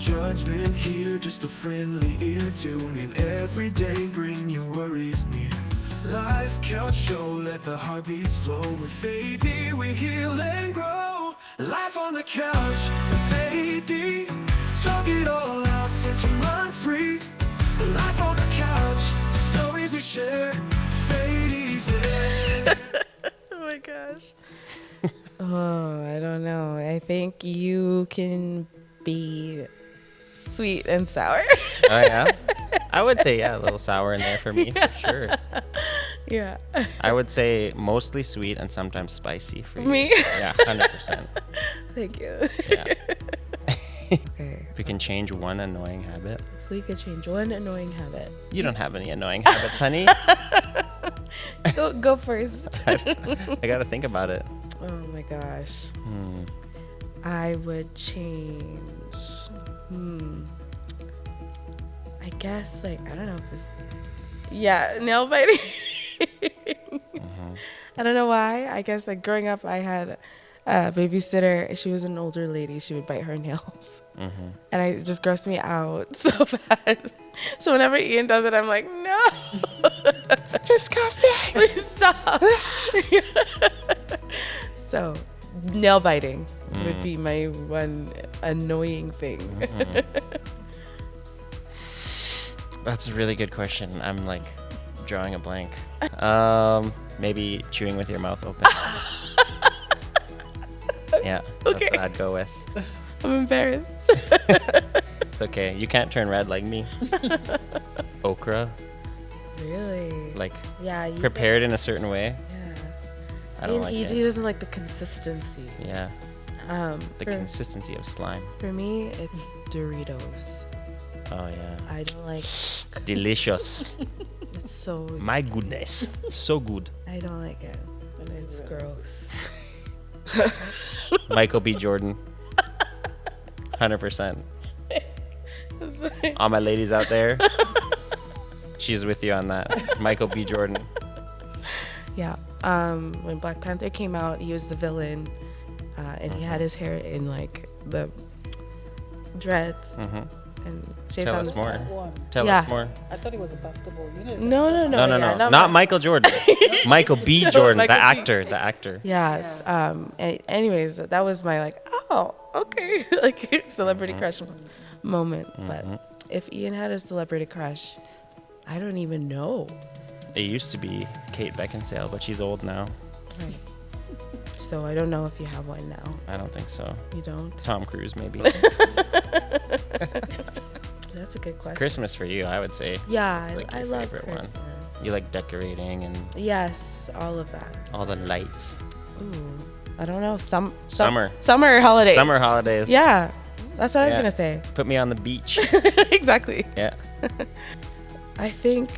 judgment here, just a friendly ear. Tune in every day, bring your worries near. Life couch show, let the heartbeats flow. With Feyi Dee, we heal and grow. Life on the couch with Feyi Dee. Talk it all out, set your mind free. Life on the couch, stories we share. Feyi Dee's there. Oh my gosh. Oh, I don't know. I think you can be sweet and sour. Oh, yeah? I would say, yeah, a little sour in there for me, for sure. Yeah. I would say mostly sweet and sometimes spicy for you. Me? Yeah, 100%. Thank you. Yeah. Okay. If we can change one annoying habit. If we could change one annoying habit. You don't have any annoying habits, honey. Go first. I gotta think about it. Oh my gosh. I would change. I guess, like, I don't know if it's. Yeah, nail biting. I don't know why. I guess, like, growing up, I had a babysitter. She was an older lady. She would bite her nails. And it just grossed me out so bad. So whenever Ian does it, I'm like, no. Disgusting. Please stop. So, nail biting would be my one annoying thing. That's a really good question. I'm like drawing a blank. Maybe chewing with your mouth open. Yeah, that's Okay. what I'd go with. I'm embarrassed. It's okay. You can't turn red like me. Okra, Really? like Yeah. prepared in a certain way. Yeah. I don't like he it. doesn't like the consistency. Yeah, the For, consistency of slime. for me, it's Doritos. Oh yeah, I don't like. delicious. It's so. My goodness, so good. I don't like it, and it's gross. Michael B. Jordan, 100%. All my ladies out there, she's with you on that. Michael B. Jordan. Yeah. When Black Panther came out, he was the villain, and he had his hair in like the dreads and shaved Tell on us the more. side. Tell Yeah. us more. I thought it was a basketball. You know, No. No. Not Michael Jordan. Michael B. Jordan, Michael the B. actor. The actor. Yeah. Anyways, that was my like, oh, okay, like celebrity crush moment. But if Ian had a celebrity crush, I don't even know. It used to be Kate Beckinsale, but she's old now. Right. So I don't know if you have one now. I don't think so. You don't? Tom Cruise, maybe. That's a good question. Christmas for you, I would say. Yeah, It's like I your love favorite one. Christmas. You like decorating and Yes, all of that. all the lights. Ooh, I don't know. Summer. Summer holidays. Summer holidays. Yeah, that's what I was Yeah. gonna say. Put me on the beach. Exactly. Yeah. I think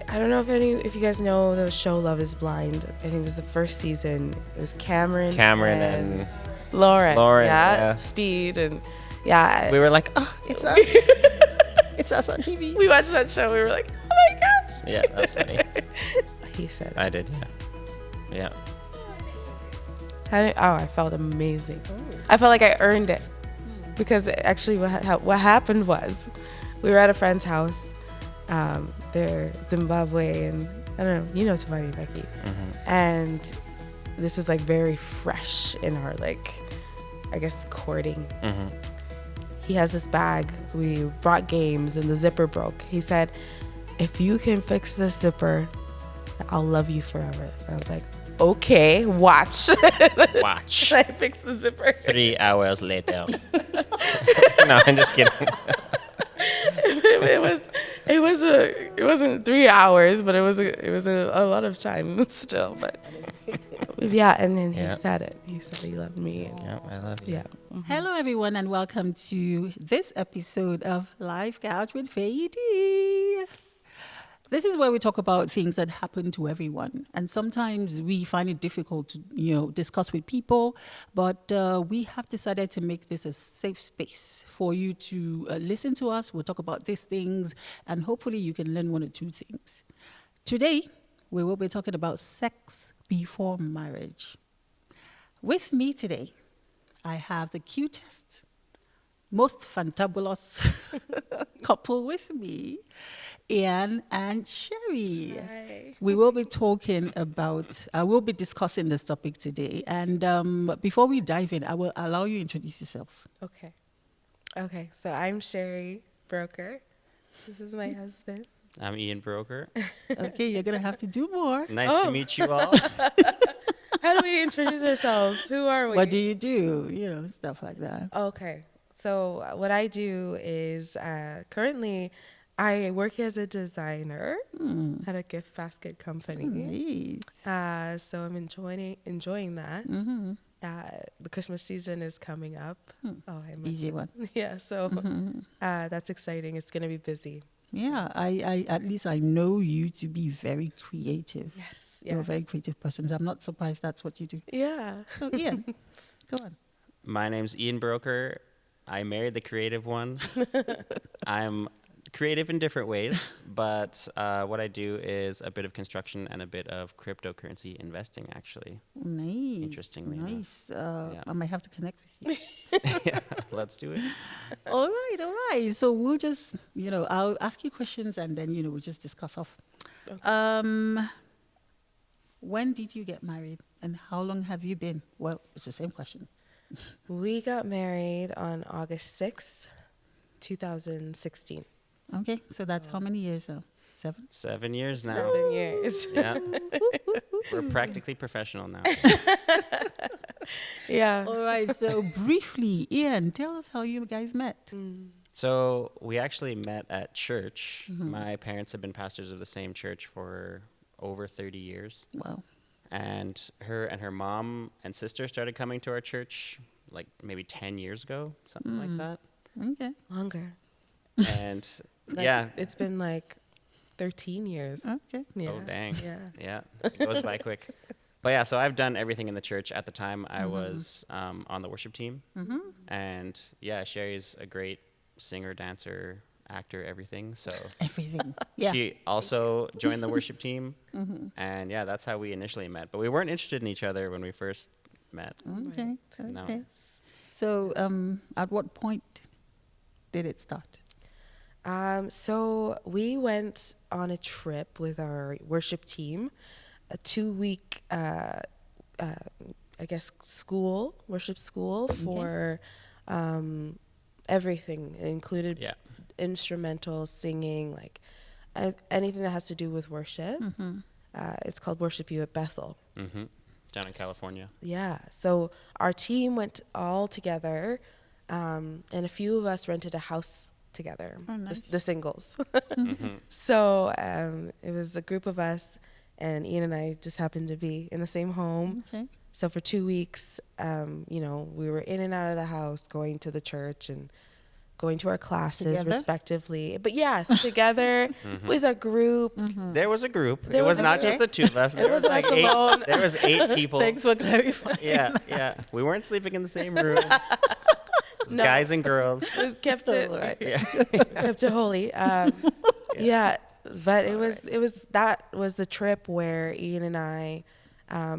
I don't know if you guys know the show Love Is Blind. I think it was the first season. It was Cameron and Lauren. Yeah. Speed and yeah. We were like, oh, it's us. It's us on TV. We watched that show. We were like, oh my gosh. Yeah, that's funny. He said it. I did, yeah. I felt amazing. I felt like I earned it because actually what happened was we were at a friend's house. They're Zimbabwe and I don't know, you know somebody, Becky. And this was like very fresh in our like, I guess, courting. He has this bag. We brought games and the zipper broke. He said, if you can fix this zipper, I'll love you forever. And I was like, okay, watch. Watch. I fixed the zipper. 3 hours later. No, I'm just kidding. It wasn't 3 hours, but it was a lot of time still. But yeah, and then he said it. He said he loved me. And Yeah, I love you. yeah. Hello, everyone, and welcome to this episode of Live Couch with Feyi Dee. This is where we talk about things that happen to everyone. And sometimes we find it difficult to, discuss with people, but we have decided to make this a safe space for you to listen to us. We'll talk about these things, and hopefully you can learn one or two things. Today, we will be talking about sex before marriage. With me today, I have the cutest, most fantabulous couple with me, Ian and Sherry. Hi. We will be talking about, we'll be discussing this topic today. And before we dive in, I will allow you to introduce yourselves. Okay. Okay. So I'm Sherry Buroker. This is my husband. I'm Ian Broker. Okay, you're going to have to do more. Nice to meet you all. How do we introduce ourselves? Who are we? What do you do? You know, stuff like that. Okay. So what I do is currently I work as a designer at a gift basket company. Nice. So I'm enjoying that. The Christmas season is coming up. Oh, I must. Easy one. Yeah. So that's exciting. It's going to be busy. Yeah, I at least I know you to be very creative. Yes. You're a very creative person. I'm not surprised that's what you do. Yeah. So Ian, go on. My name's Ian Broker. I married the creative one. I'm creative in different ways, but what I do is a bit of construction and a bit of cryptocurrency investing, actually. Nice. Interestingly enough. Nice. Yeah. I might have to connect with you. Yeah, let's do it. All right. So we'll just, I'll ask you questions and then, we'll just discuss off. Okay. When did you get married and how long have you been? Well, it's the same question. We got married on August 6th, 2016. Okay, so that's how many years now? 7? 7 years now. 7 years. Yeah. We're practically professional now. Yeah. All right, so briefly, Ian, tell us how you guys met. So we actually met at church. My parents have been pastors of the same church for over 30 years. Wow. And her mom and sister started coming to our church like maybe 10 years ago, something like that. Okay. Longer. And Like, yeah. It's been like 13 years. Okay. Yeah. Oh, dang. Yeah. Yeah. It goes by quick. But yeah, so I've done everything in the church. At the time, I was on the worship team. And yeah, Sherry's a great singer, dancer, actor, everything. So Everything. Yeah. she also joined the worship team. And yeah, that's how we initially met. But we weren't interested in each other when we first met. Okay. No. Okay. So, at what point did it start? So we went on a trip with our worship team, a 2-week, I guess, worship school for everything. It included instrumental, singing, like anything that has to do with worship. It's called Worship You at Bethel. Down in California. Yeah. So our team went all together, and a few of us rented a house together, the singles. So it was a group of us, and Ian and I just happened to be in the same home. Okay. So for 2 weeks, we were in and out of the house, going to the church and going to our classes Together? respectively. But yes, together with a group. There was a group. There It was was a not group. just the two of us. There was like us 8. alone. There was 8 people. Thanks for clarifying. Yeah. We weren't sleeping in the same room. It was guys and girls. Kept it Right. Yeah. kept it holy. Yeah, but it was that was the trip where Ian and I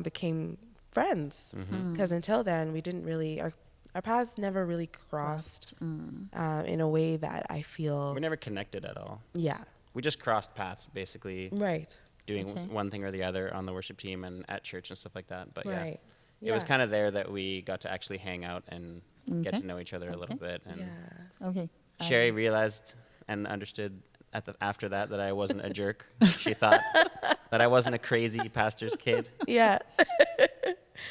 became friends, because until then we didn't really our paths never really crossed in a way that I feel. We never connected at all. Yeah. We just crossed paths, basically, Right. doing Okay. one thing or the other on the worship team and at church and stuff like that. But yeah, Right. it was kind of there that we got to actually hang out and get to know each other a little bit. And Yeah. Okay. Sherry realized and understood after that I wasn't a jerk. She thought that I wasn't a crazy pastor's kid. Yeah.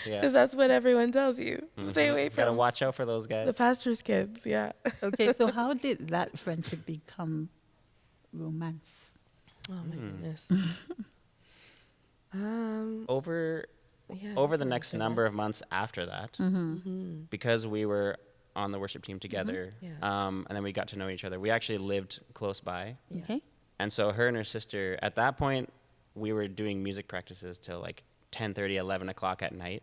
Yeah. Because that's what everyone tells you. Stay away Gotta from watch out for those guys. the pastor's kids. Yeah. Okay, so how did that friendship become romance? Oh my goodness. Over Yeah. over the next number of months after that, because we were on the worship team together, Yeah. and then we got to know each other. We actually lived close by, Yeah. Okay. and so her and her sister, at that point, we were doing music practices till like 10:30, 11 o'clock at night,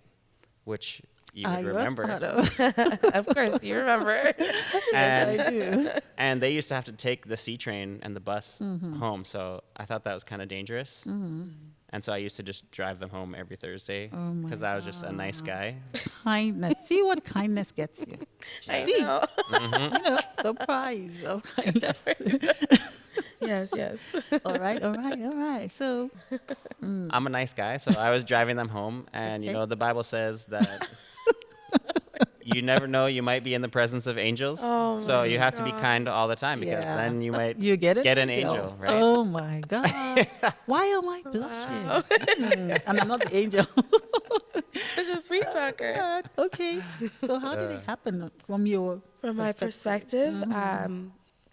which you would remember. Was part of. Of course, you remember. And, I do. and they used to have to take the C train and the bus home, so I thought that was kind of dangerous. And so I used to just drive them home every Thursday Oh my because I was just a nice guy. Kindness. See what kindness gets you. I See, know. you know, the prize of kindness. Yes, yes. All right. So, I'm a nice guy, so I was driving them home. And, you Okay. know, the Bible says that you never know, you might be in the presence of angels. Oh So you my have to be God. kind all the time because yeah. then you might You get an angel, right? Oh my God. Why am I blushing? And I'm not the angel. Such a sweet talker. God. Okay. So how did it happen from your From my perspective,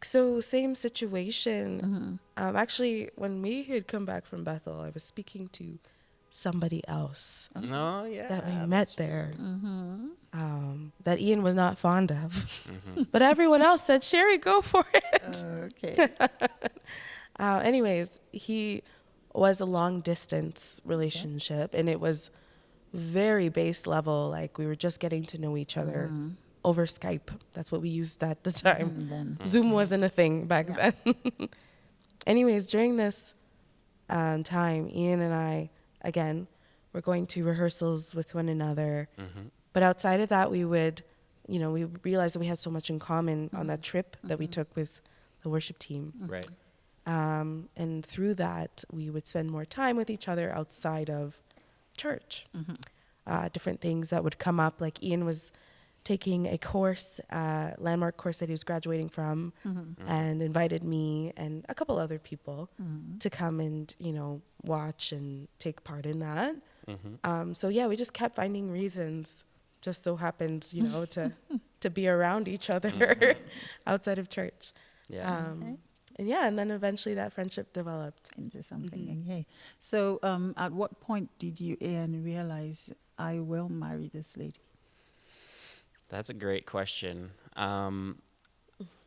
so same situation. Actually, when we had come back from Bethel, I was speaking to somebody else No, yeah. that we met there that Ian was not fond of. But everyone else said, Sherry, go for it. Okay. Anyways, he was a long distance relationship, and it was very base level. Like, we were just getting to know each other over Skype. That's what we used at the time. Then Zoom wasn't a thing back then. Anyways, during this time, Ian and I, again, were going to rehearsals with one another. But outside of that, we would, you know, we realized that we had so much in common on that trip that we took with the worship team. Right. And through that, we would spend more time with each other outside of church. Different things that would come up, like Ian was taking a course, landmark course that he was graduating from, and invited me and a couple other people to come and, you know, watch and take part in that. So yeah, we just kept finding reasons, just so happened, you know, to be around each other outside of church. Yeah. And yeah, and then eventually that friendship developed. into something. Okay. So, at what point did you, Ian, realize I will marry this lady? That's a great question. I'm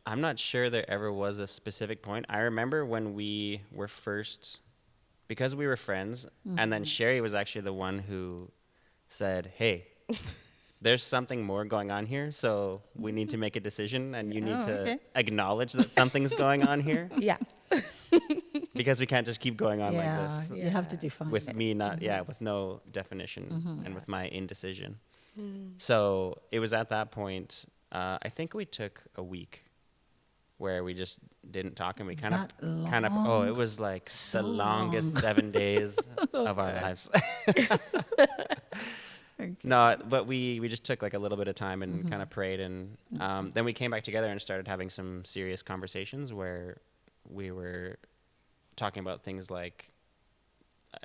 not sure there ever was a specific point. I remember when we were first, because we were friends, and then Sherry was actually the one who said, hey, there's something more going on here, so we need to make a decision, and you need to acknowledge that something's going on here, Yeah. because we can't just keep going on like Yeah, this. you have to define With it. me not, with no definition and with my indecision. So it was at that point, I think we took a week where we just didn't talk, and we kind of, it was like the longest 7 days of our lives. No, but we just took like a little bit of time and kind of prayed, and then we came back together and started having some serious conversations where we were talking about things like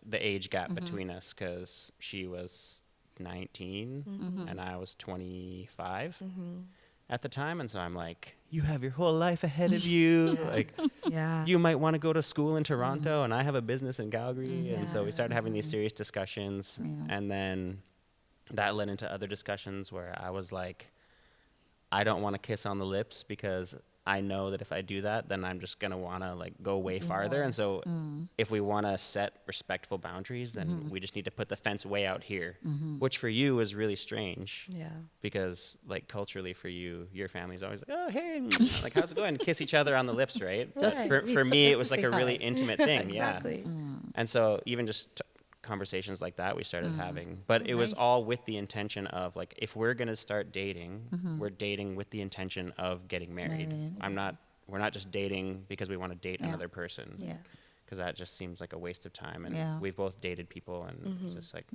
the age gap between us, because she was 19 and I was 25 at the time, and so I'm like, you have your whole life ahead of you. Like, Yeah. you might want to go to school in Toronto, and I have a business in Calgary, and so we started having these serious discussions, and then that led into other discussions where I was like, I don't want to kiss on the lips because I know that if I do that, then I'm just going to want to like go way farther. And so if we want to set respectful boundaries, then we just need to put the fence way out here, which for you is really strange. Yeah. Because like culturally for you, your family's always like, oh, hey, like, how's it going? Kiss each other on the lips, right? Just to For me, it was like a really intimate thing. Exactly. And so even just conversations like that we started having, but it was all with the intention of like, if we're going to start dating, we're dating with the intention of getting married. We're not just dating because we want to date another person. Yeah. Because that just seems like a waste of time, and we've both dated people, and it's just like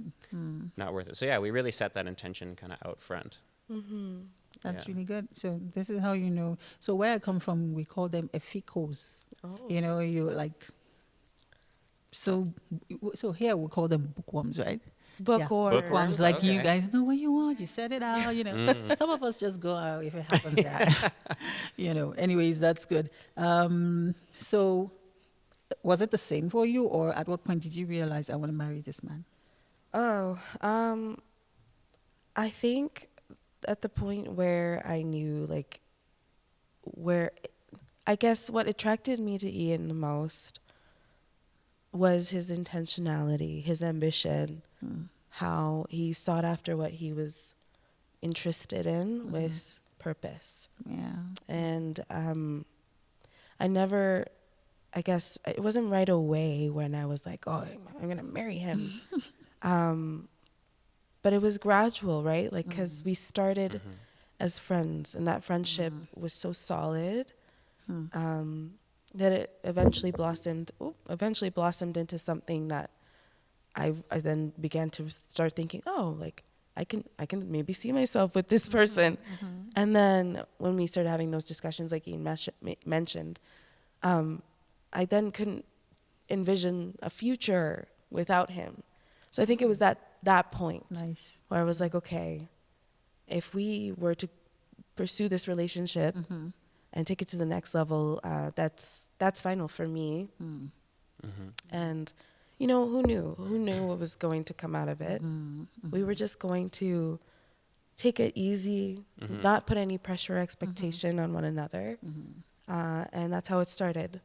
not worth it. So yeah, we really set that intention kind of out front. That's really good. So this is how you know. So where I come from, we call them efikos. You know, you like. So here we call them bookworms, right? Bookworms. Bookworms, like you Okay. guys know what you want, you set it out, you know. Some of us just go out if it happens, yeah. You know, anyways, that's good. So was it the same for you, or at what point did you realize I want to marry this man? I think at the point where I knew, like, where I guess what attracted me to Ian the most was his intentionality, his ambition, how he sought after what he was interested in with purpose. Yeah. And I I guess it wasn't right away when I was like, oh, I'm going to marry him. But it was gradual, right? Like, because we started as friends, and that friendship was so solid that it eventually blossomed into something that I then began to start thinking, oh, like I can maybe see myself with this person. And then when we started having those discussions, like Ian mentioned, I then couldn't envision a future without him. So I think it was that point where I was like, okay, if we were to pursue this relationship and take it to the next level, that's final for me. And who knew what was going to come out of it. We were just going to take it easy, not put any pressure or expectation on one another, and that's how it started.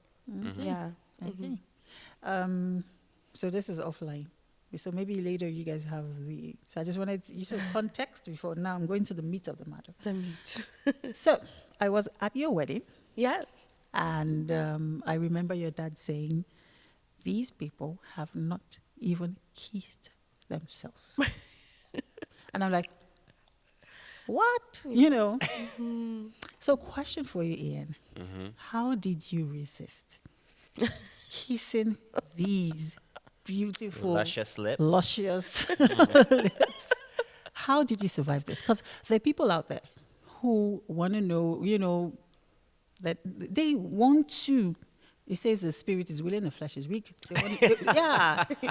Yeah. Okay. So this is offline. So maybe later you guys have so I just wanted you said context before. Now I'm going to the meat of the matter. The meat. So I was at your wedding. Yes. And I remember your dad saying, these people have not even kissed themselves. And I'm like, what? So question for you, Ian. How did you resist kissing these beautiful, luscious lips? Lips. How did you survive this? Because there are people out there who want to know, that they want to. It says the spirit is willing, the flesh is weak.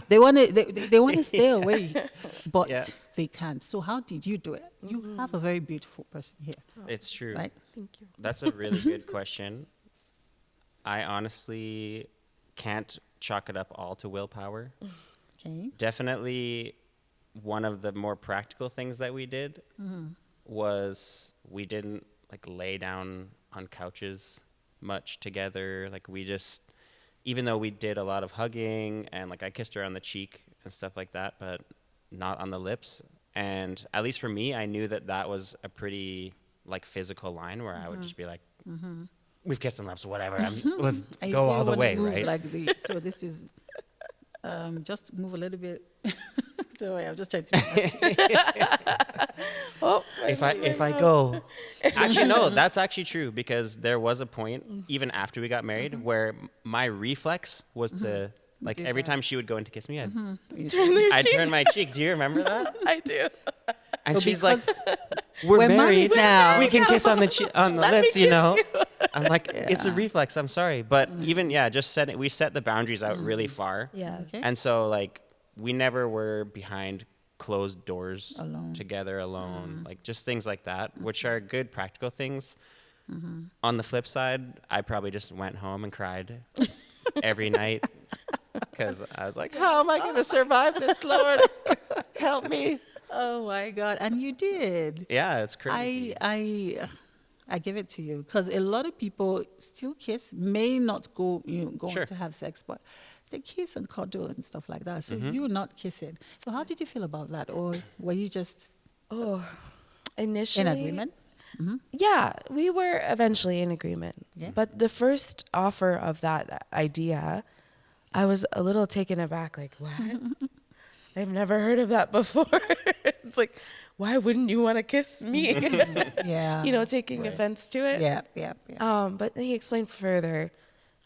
They want to stay away, but they can't. So how did you do it? You have a very beautiful person here. It's true. Right? Thank you. That's a really good question. I honestly can't chalk it up all to willpower. Okay. Definitely one of the more practical things that we did was we didn't lay down on couches much together. We just, even though we did a lot of hugging and I kissed her on the cheek and stuff like that, but not on the lips. And at least for me, I knew that was a pretty physical line where I would just be like, we've kissed some lips, whatever. Let's go all the way, right? So this is, just move a little bit. Sorry, I'm just trying to. If I go, actually no, that's actually true, because there was a point even after we got married where my reflex was to every time she would go in to kiss me, I'd turn my cheek. Do you remember that? I do. And she's like, "We're married now. We can kiss on the lips, I'm like, it's a reflex. I'm sorry, but even we set the boundaries out really far. Yeah. Okay. And so we never were behind closed doors together alone, just things like that, which are good practical things. On the flip side, I probably just went home and cried every night because I was like, how am I going to survive this, Lord? Help me. Oh my God. And you did. Yeah, it's crazy. I give it to you, because a lot of people still kiss, may not go on to have sex, but they kiss and cuddle and stuff like that. So you're not kissing. So how did you feel about that? Or were you just initially in agreement? Yeah, we were eventually in agreement. Yeah. But the first offer of that idea, I was a little taken aback, what? I've never heard of that before. It's why wouldn't you want to kiss me? Yeah. Taking offense to it. Yeah. But he explained further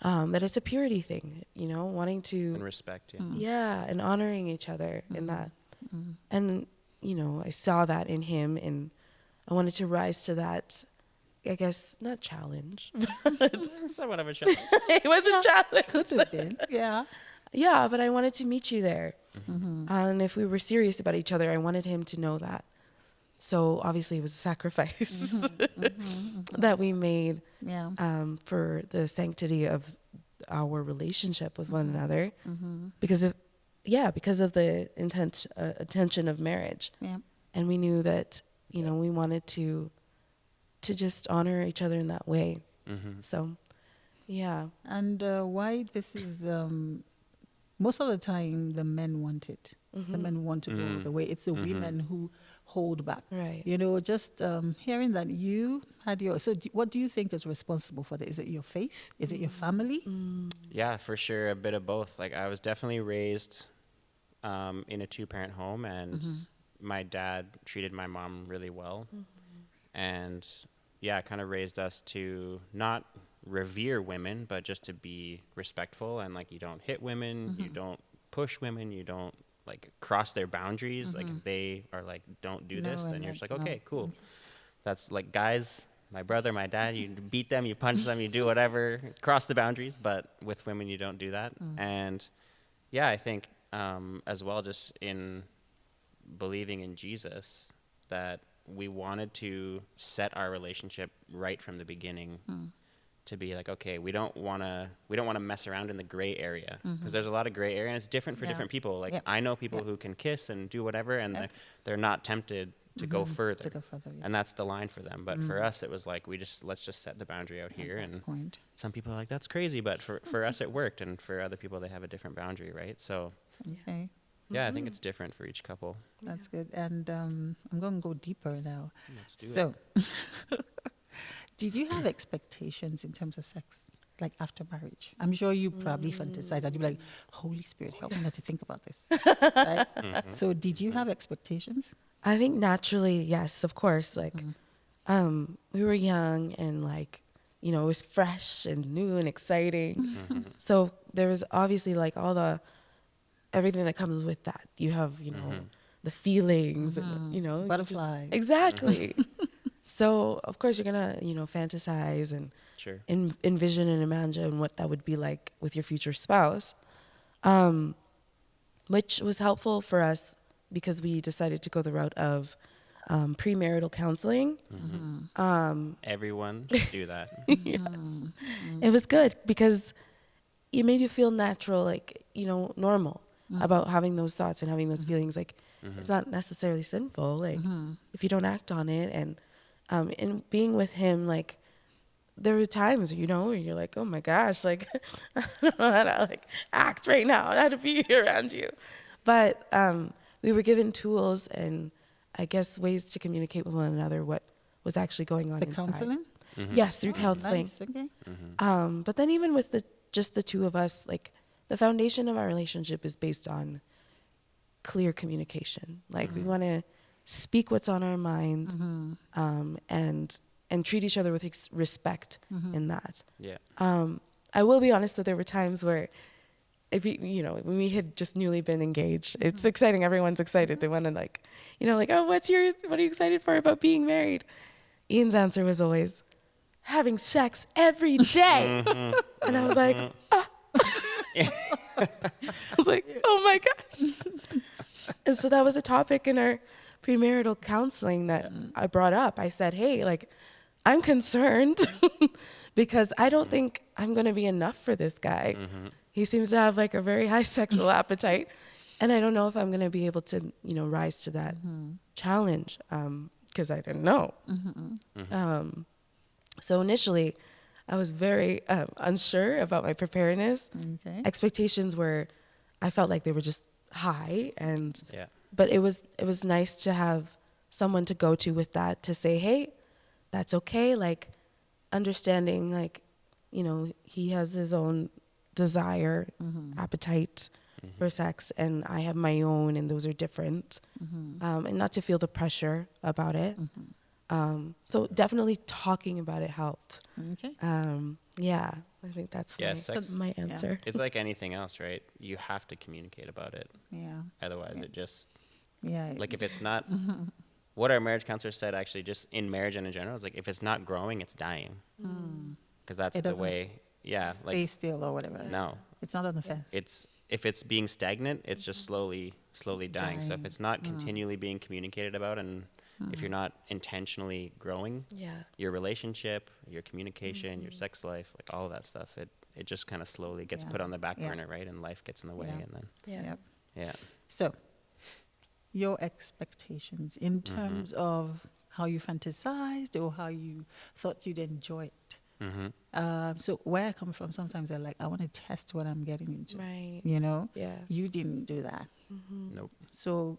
that it's a purity thing, wanting to... And respect, Yeah, and honoring each other in that. And, I saw that in him, and I wanted to rise to that, I guess, not challenge. But somewhat of a challenge. it was a challenge. Could have been, yeah. Yeah, but I wanted to meet you there. And if we were serious about each other, I wanted him to know that. So obviously it was a sacrifice that we made for the sanctity of our relationship with one another, because of the intention of marriage. Yeah. And we knew that we wanted to just honor each other in that way. So, yeah. And why this is most of the time the men want it. The men want to go the way. It's the women who hold back. Right. You know, just hearing that you had your. So, what do you think is responsible for that? Is it your faith? Is it your family? Yeah, for sure, a bit of both. Like I was definitely raised in a 2-parent home, and my dad treated my mom really well, and yeah, kind of raised us to not revere women, but just to be respectful, and like you don't hit women, you don't push women, you don't like cross their boundaries. Like if they are like, don't do this, then you're just like, okay, cool. That's like guys, my brother, my dad, you beat them, you punch them, you do whatever, cross the boundaries. But with women, you don't do that. And yeah, I think as well, just in believing in Jesus, that we wanted to set our relationship right from the beginning. To be like, okay, we don't want to mess around in the gray area, because there's a lot of gray area, and it's different for different people. Like I know people who can kiss and do whatever, and they're not tempted to go further, and that's the line for them. But for us, it was like let's just set the boundary out here. And some people are like, that's crazy, but for us it worked, and for other people they have a different boundary, right? So yeah, I think it's different for each couple. That's good. And I'm going to go deeper now. Let's do it. Did you have expectations in terms of sex, like after marriage? I'm sure you probably fantasized. I'd be like, Holy Spirit, help me not to think about this. Right? So did you have expectations? I think naturally, yes, of course. Like, we were young and like, you know, it was fresh and new and exciting. So there was obviously like everything that comes with that. You have, you know, the feelings, and, you know. Butterflies. Exactly. So, of course, you're going to, you know, fantasize and envision and imagine what that would be like with your future spouse, which was helpful for us because we decided to go the route of premarital counseling. Everyone should do that. Yes. It was good because it made you feel natural, like, you know, normal about having those thoughts and having those feelings. Like, it's not necessarily sinful, like, if you don't act on it. And being with him, like, there were times, you know, where you're like, oh my gosh, like, I don't know how to like act right now, how to be around you. But we were given tools and I guess ways to communicate with one another what was actually going on inside. Counseling? Yes, through counseling. Nice. Okay. But then even with just the two of us, like, the foundation of our relationship is based on clear communication. Like, we want to speak what's on our mind, and treat each other with respect in that. Yeah. I will be honest that there were times where, if you know, when we had just newly been engaged, it's exciting. Everyone's excited. They want to, like, you know, like, oh, what are you excited for about being married? Ian's answer was always having sex every day, and I was like, oh. I was like, oh my gosh. And so that was a topic in our premarital counseling that I brought up. I said, hey, like, I'm concerned because I don't think I'm going to be enough for this guy. He seems to have like a very high sexual appetite. And I don't know if I'm going to be able to, you know, rise to that challenge because I didn't know. So initially, I was very unsure about my preparedness. Okay. Expectations were, I felt like they were just high, and but it was nice to have someone to go to with that, to say, hey, that's okay. Like, understanding, like, you know, he has his own desire, appetite for sex, and I have my own, and those are different, and not to feel the pressure about it. So definitely talking about it helped. Okay. Yeah, I think that's my answer. Yeah. It's like anything else, right? You have to communicate about it. Yeah. Otherwise, it just like, if it's not what our marriage counselor said, actually, just in marriage and in general, is like, if it's not growing, it's dying. Because that's the way. Yeah. Stay like, still or whatever. No. It's not on the fence. If it's being stagnant, it's just slowly dying. So if it's not continually being communicated about, and if you're not intentionally growing your relationship, your communication, your sex life, like all of that stuff, it just kind of slowly gets put on the back burner, right? And life gets in the way, and then So your expectations in terms of how you fantasized or how you thought you'd enjoy it. So where I come from, sometimes they're like, I want to test what I'm getting into. Right. You know? Yeah. You didn't do that. Nope. So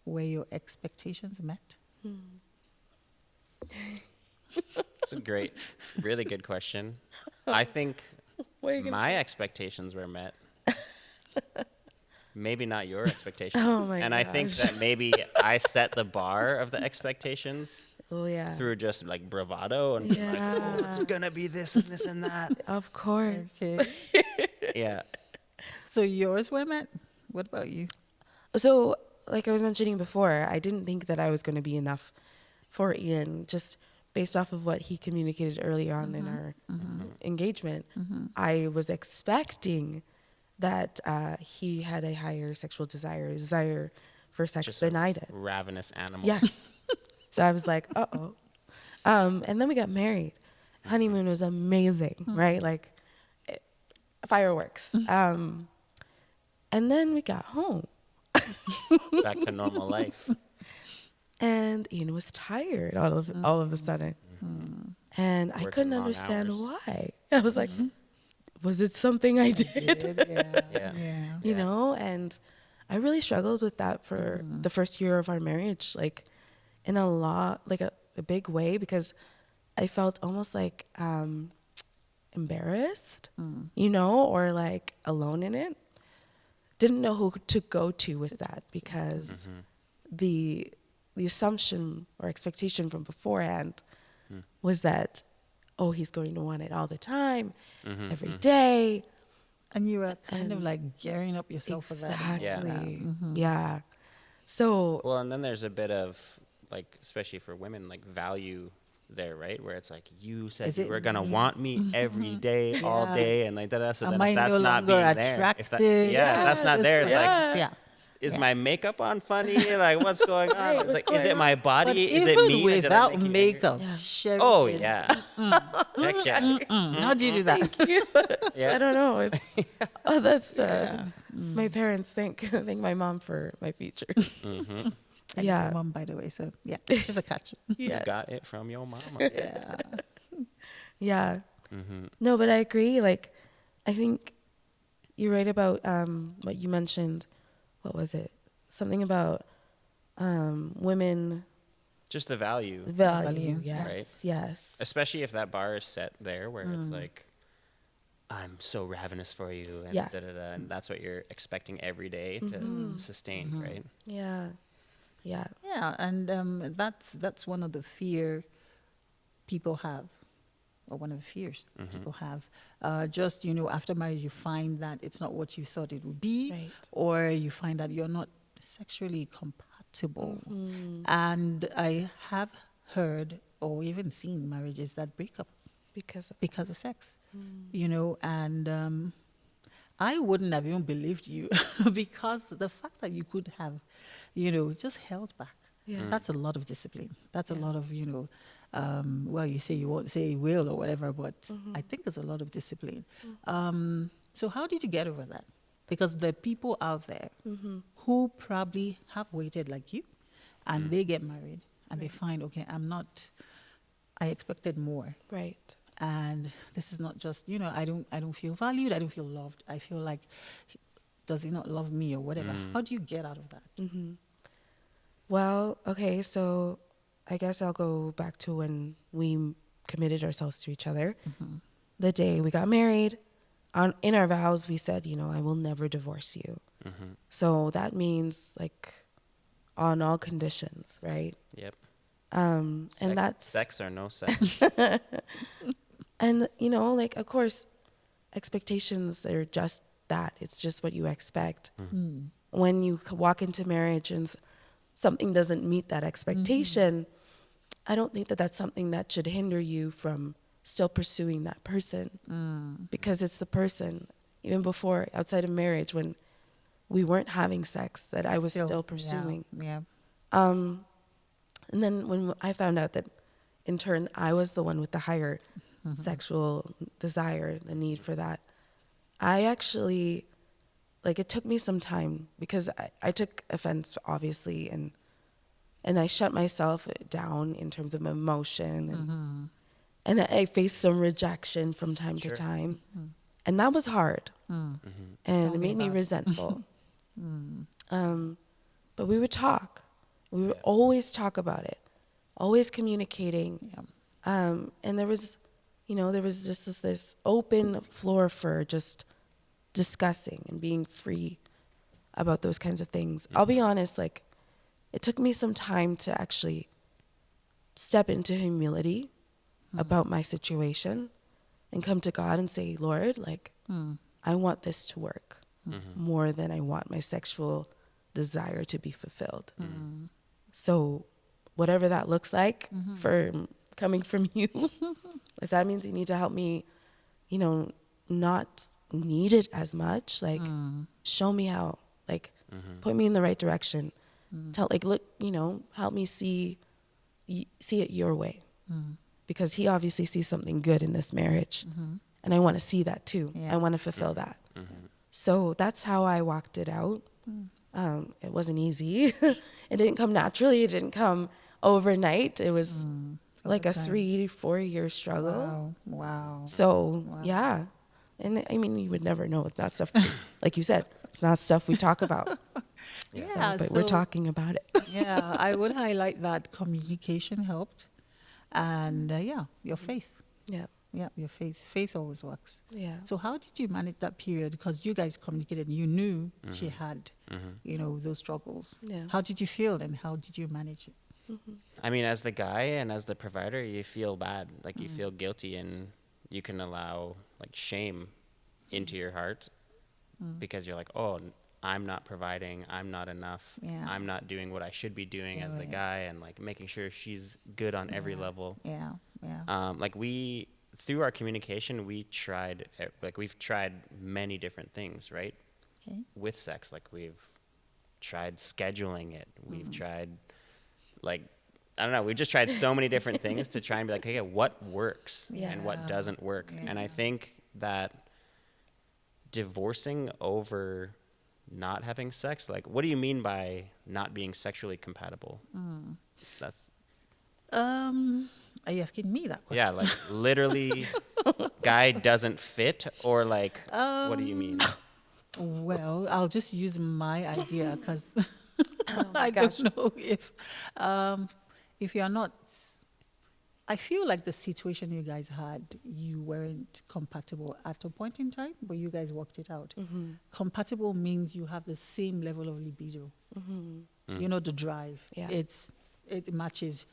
were your expectations met? It's a great, really good question. I think What are you gonna my say? expectations were met. Maybe not your expectations. Oh my and I think gosh. that maybe I set the bar of the expectations Oh yeah. through just like bravado and being like, oh, it's Yeah. gonna be this and this and that. Of course. Okay. Yeah. So yours were met? What about you? So, like I was mentioning before, I didn't think that I was going to be enough for Ian, just based off of what he communicated early on in our engagement. I was expecting that he had a higher sexual desire for sex Just than a I did. ravenous animal. Yes. So I was like, uh-oh. And then we got married. Honeymoon was amazing, right? Like, fireworks. And then we got home. Back to normal life. And Ian was tired all of a sudden. And I Working couldn't long understand hours. why. I was like, was it something I did? Yeah. You know? And I really struggled with that for the first year of our marriage, like in a big way, because I felt almost like embarrassed, you know, or like alone in it. Didn't know who to go to with that, because the assumption or expectation from beforehand was that, oh, he's going to want it all the time, every day. And you were kind of like gearing up yourself for that. Exactly. Yeah. So Well, and then there's a bit of like, especially for women, like value there, right? Where it's like, you said Is you it were gonna me? want me every day, all Yeah. day, and like that. So Am then I if that's no not longer being there, if that, attractive? if that's not there, it's like, Yeah. is my makeup on funny? Like, what's going on? Right, It's what's like, is going it my But body? Is even it me? Or did I without make you angry? makeup, Yeah. Sherry Oh is- yeah. Heck yeah. How do you do that? Yeah. I don't know. Oh, that's my parents think my mom for my features. And Yeah. your mom, by the way. So yeah, she's a catch. Yes. Got it from your mama. Yeah. Yeah. No, but I agree. Like, I think you're right about what you mentioned. What was it? Something about women Just the value, value. Value, Yes. right? Yes. especially if that bar is set there, where it's like, I'm so ravenous for you, and Yes. da-da-da, and that's what you're expecting every day to sustain, right? Yeah. Yeah. Yeah, and that's one of the fear people have, or one of the fears people have. Just after marriage, you find that it's not what you thought it would be, Right. or you find that you're not sexually compatible. And I have heard or even seen marriages that break up because of sex, and I wouldn't have even believed you because the fact that you could have, just held back. Yeah. That's a lot of discipline. That's a lot of, well, you say you won't say will or whatever, but I think there's a lot of discipline. So how did you get over that? Because there are people out there who probably have waited like you, and they get married and they find, okay, I expected more. Right. And this is not just, I don't feel valued. I don't feel loved. I feel like, does he not love me or whatever? How do you get out of that? Well, okay, so I guess I'll go back to when we committed ourselves to each other. The day we got married, in our vows, we said, I will never divorce you. So that means, like, on all conditions, right? Yep. And that's sex or no sex. And, like, of course, expectations are just that. It's just what you expect. When you walk into marriage and something doesn't meet that expectation, I don't think that that's something that should hinder you from still pursuing that person. Because it's the person, even before, outside of marriage, when we weren't having sex, that I was still pursuing. Yeah. And then when I found out that, in turn, I was the one with the higher sexual desire, the need for that, I actually, like, it took me some time, because I took offense, obviously, and I shut myself down in terms of emotion, and I faced some rejection from time to time, and that was hard, and it made me resentful. But we would talk. We would always talk about it, always communicating. Yeah. And there was, there was just this open floor for just discussing and being free about those kinds of things. I'll be honest, like, it took me some time to actually step into humility about my situation and come to God and say, Lord, like, I want this to work more than I want my sexual desire to be fulfilled. So whatever that looks like for coming from you, if that means you need to help me, not need it as much, like, show me how, like, put me in the right direction. Tell, like, look, help me see it your way. Because he obviously sees something good in this marriage. And I want to see that too. Yeah. I want to fulfill that. So that's how I walked it out. It wasn't easy. It didn't come naturally. It didn't come overnight. It was like a 3-4 year struggle. Wow. So, yeah. And I mean, you would never know. It's not stuff, like you said, it's not stuff we talk about. Yeah, But we're talking about it. Yeah, I would highlight that communication helped. And your faith. Yeah. Yeah, your faith. Faith always works. Yeah. So how did you manage that period? Because you guys communicated. You knew she had, those struggles. Yeah. How did you feel and how did you manage it? I mean, as the guy and as the provider, you feel bad. Like, you feel guilty, and you can allow, like, shame into your heart because you're like, oh, I'm not providing. I'm not enough. Yeah. I'm not doing what I should be doing as the guy, and, like, making sure she's good on every level. Yeah, yeah. Like, through our communication, we've tried many different things, right? Okay. With sex, like, we've tried scheduling it. We've tried, like, I don't know, we've just tried so many different things to try and be like, okay, what works and what doesn't work. Yeah. And I think that divorcing over not having sex, like, what do you mean by not being sexually compatible? That's Are you asking me that question? yeah, like, literally guy doesn't fit, or, like, what do you mean? Well, I'll just use my idea because I gosh. don't know if you're not. I feel like the situation you guys had, you weren't compatible at a point in time, but you guys worked it out. Compatible means you have the same level of libido. The drive. Yeah. It matches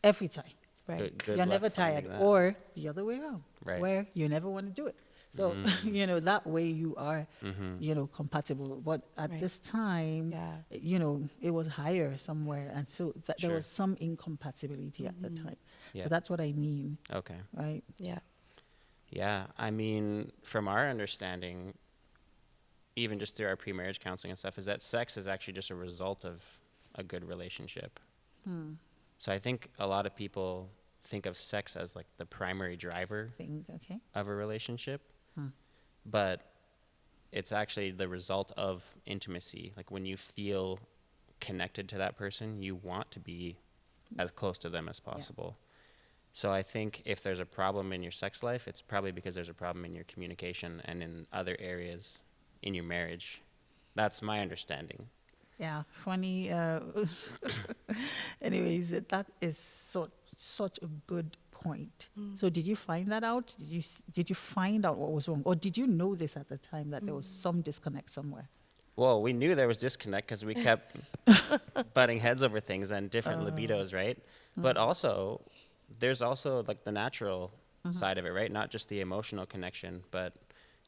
every time. Right. Good You're luck never finding tired, that. or the other way around, Right. where you never want to do it. So, that way you are, compatible. But at Right. this time, it was higher somewhere. And so there Sure. was some incompatibility at the time. Yeah. So that's what I mean, Okay. right? Yeah. Yeah, I mean, from our understanding, even just through our pre-marriage counseling and stuff, is that sex is actually just a result of a good relationship. So I think a lot of people think of sex as, like, the primary driver Okay. of a relationship, but it's actually the result of intimacy. Like, when you feel connected to that person, you want to be as close to them as possible. So I think if there's a problem in your sex life, it's probably because there's a problem in your communication and in other areas in your marriage. That's my understanding. Yeah, funny. Anyways, that is such a good point. So did you find that out? Did you find out what was wrong? Or did you know this at the time that there was some disconnect somewhere? Well, we knew there was disconnect because we kept butting heads over things and different libidos, right? But also, there's also, like, the natural side of it, right? Not just the emotional connection, but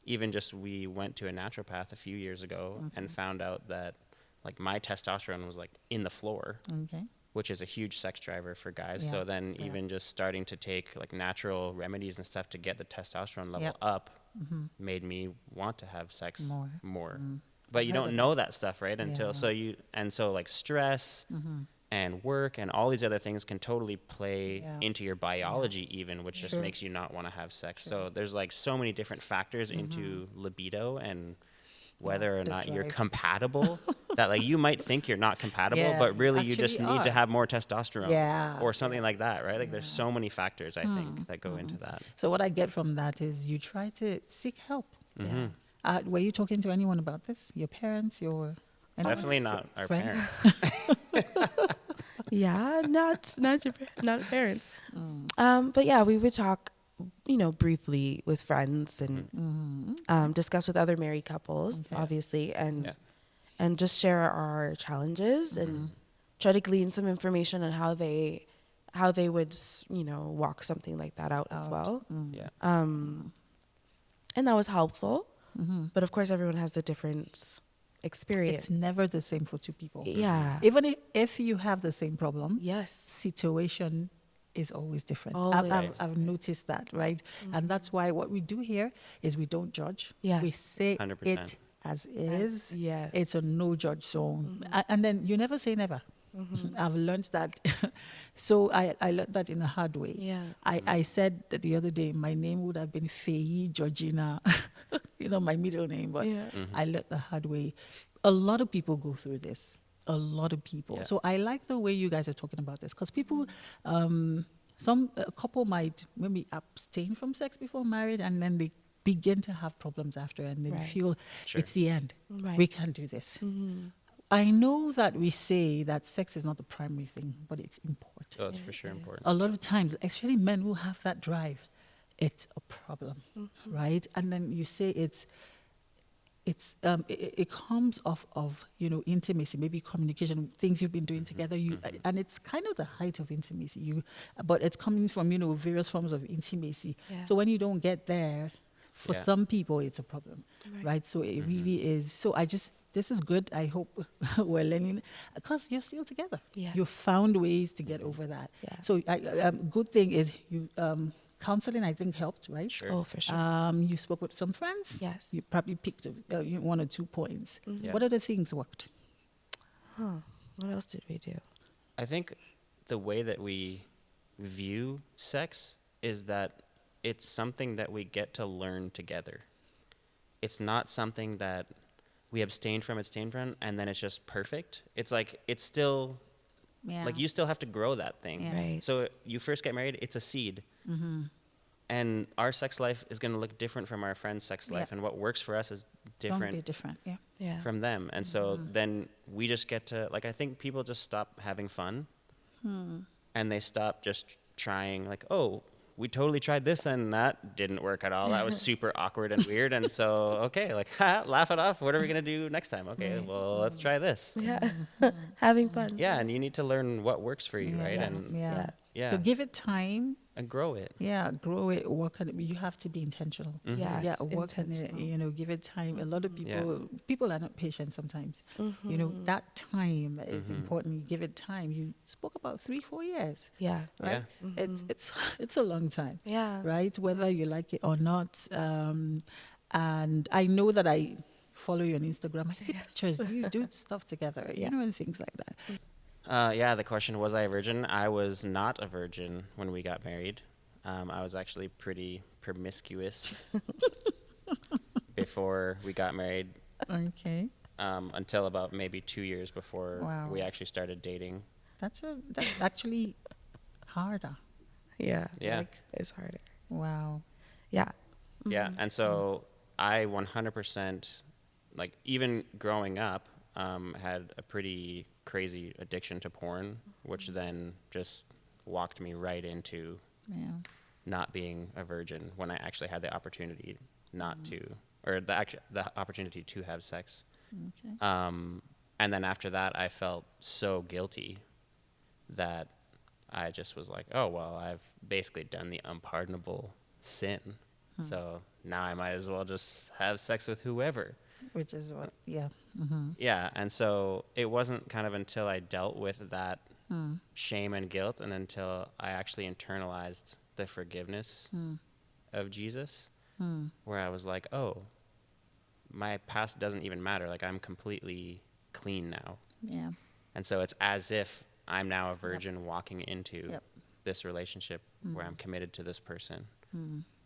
even just we went to a naturopath a few years ago and found out that, like, my testosterone was, like, in the floor, Okay. which is a huge sex driver for guys. Yeah, So then yeah. even just starting to take, like, natural remedies and stuff to get the testosterone level Yep. up made me want to have sex more. Mm. But you heard don't of know that stuff, right? Until Yeah. so like stress and work and all these other things can totally play Yeah. into your biology even, which just Sure. makes you not want to have sex. So there's, like, so many different factors into libido and whether or the not you're drive. compatible that, like, you might think you're not compatible, Yeah, but really you you just actually need to are. have more testosterone Yeah, or something like that, right? Like, there's so many factors, I think, that go into that. So what I get from that is you try to seek help. Were you talking to anyone about this? Your parents, anyone? Definitely not our Friends? parents. Yeah, not parents. But yeah, we would talk, briefly with friends and discuss with other married couples, Okay. obviously, and Yeah. and just share our challenges and try to glean some information on how they would walk something like that out as well. Yeah. And that was helpful. But of course, everyone has a different experience. It's never the same for two people. Yeah. Even if you have the same problem, Yes. situation is always different. Always. I've noticed that, right? And that's why what we do here is we don't judge. Yes. We say 100%. it as is. yes. It's a no judge zone. And then you never say never. I've learned that. So I learned that in a hard way. Yeah. I said that the other day, my name would have been Feyi Georgina, my middle name, but Yeah. I learned the hard way. A lot of people go through this. A lot of people. Yeah. So I like the way you guys are talking about this because people, a couple might maybe abstain from sex before married and then they begin to have problems after and they Right. feel Sure. it's the end. Right. We can't do this. I know that we say that sex is not the primary thing, but it's important. Oh, it's for sure important. A lot of times, especially men who have that drive, it's a problem, right? And then you say it comes off of intimacy, maybe communication, things you've been doing together. And it's kind of the height of intimacy. But it's coming from various forms of intimacy. Yeah. So when you don't get there, for Yeah. some people, it's a problem, Right. right? So it really is. So this is good. I hope we're learning because you're still together. Yes. You found ways to get over that. Yeah. So good thing is you counseling. I think helped, right? Sure. Oh, for sure. You spoke with some friends. Yes. You probably picked one or 2 points. Yeah. What other things worked? What else did we do? I think the way that we view sex is that it's something that we get to learn together. It's not something that we abstain from, and then it's just perfect. It's like, it's still, Yeah. like you still have to grow that thing. Yeah. Right. So you first get married, it's a seed. And our sex life is going to look different from our friend's sex life. Yeah. And what works for us is Don't be different different. Yeah. Yeah. from them. And so then we just get to, like, I think people just stop having fun. And they stop just trying, like, oh, we totally tried this and that didn't work at all. That was super awkward and weird. And so, okay, like, laugh it off. What are we going to do next time? Okay, well, let's try this. Yeah. Having fun. Yeah, and you need to learn what works for you, right? Yes. And Yeah. yeah. So give it time. and grow it. Yeah, grow it, work on it. You have to be intentional. Yes. Yeah, work on it. intentional. Give it time. A lot of people are not patient sometimes. That time is important. You give it time. You spoke about 3-4 years, Yeah. right? It's a long time, Yeah. right? Whether you like it or not. And I know that I follow you on Instagram. I see pictures. You do stuff together, and things like that. Yeah, the question, was I a virgin? I was not a virgin when we got married. I was actually pretty promiscuous before we got married, Okay, until about maybe 2 years before Wow. we actually started dating. that's actually harder. Yeah. Yeah. Like, it's harder. Wow. Yeah. Yeah, and so I 100%, like, even growing up, had a pretty crazy addiction to porn, which then just walked me right into Yeah. not being a virgin when I actually had the opportunity not to, or the opportunity to have sex. Okay. And then after that, I felt so guilty that I just was like, oh, well, I've basically done the unpardonable sin. So now I might as well just have sex with whoever. Which is what, yeah. Mm-hmm. Yeah, and so it wasn't kind of until I dealt with that shame and guilt and until I actually internalized the forgiveness of Jesus, where I was like, oh, my past doesn't even matter. Like, I'm completely clean now. Yeah. And so it's as if I'm now a virgin walking into Yep. this relationship where I'm committed to this person.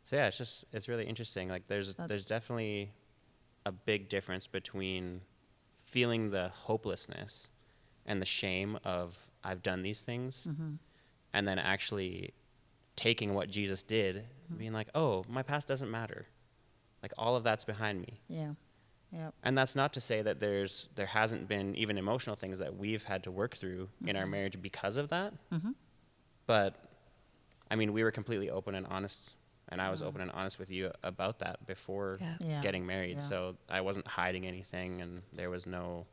So yeah, it's really interesting. Like, there's definitely a big difference between feeling the hopelessness and the shame of I've done these things, and then actually taking what Jesus did, being like, oh, my past doesn't matter. Like all of that's behind me. Yeah. Yeah. And that's not to say that there hasn't been even emotional things that we've had to work through in our marriage because of that. But I mean, we were completely open and honest, and I was open and honest with you about that before Yeah. getting married. Yeah. So I wasn't hiding anything, and there was no